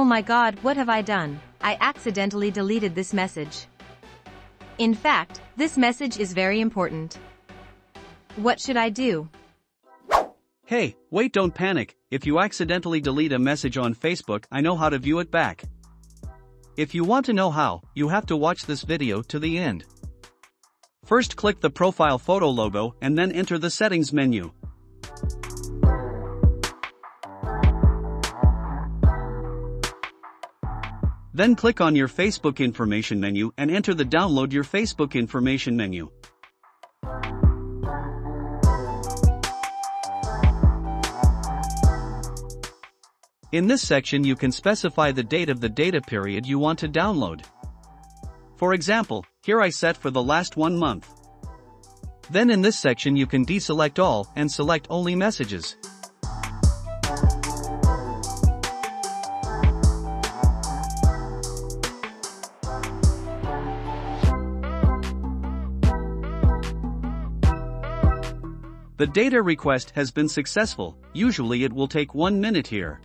my God, what have I done? I accidentally deleted this message. In fact, this message is very important. What should I do? Hey, wait, don't panic. If you accidentally delete a message on Facebook, I know how to view it back. If you want to know how, you have to watch this video to the end. First, click the profile photo logo and then enter the settings menu. Then click on your Facebook information menu and enter the download your Facebook information menu. In this section you can specify the date of the data period you want to download. For example, here I set for the last 1 month. Then in this section you can deselect all and select only messages. The data request has been successful. Usually it will take 1 minute here.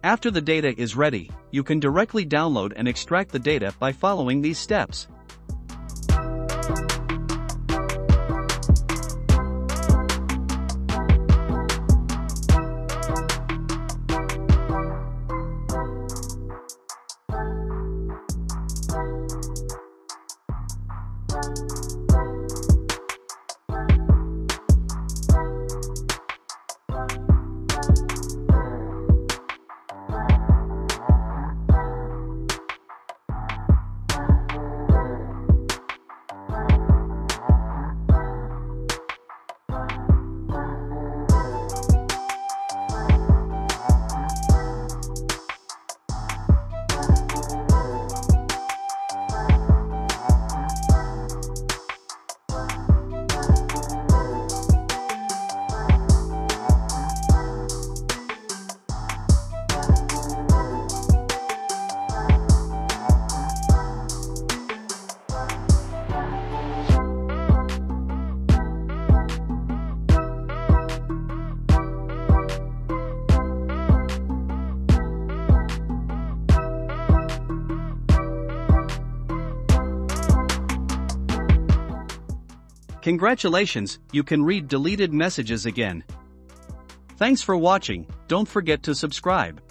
After the data is ready, you can directly download and extract the data by following these steps. Congratulations, you can read deleted messages again. Thanks for watching, don't forget to subscribe.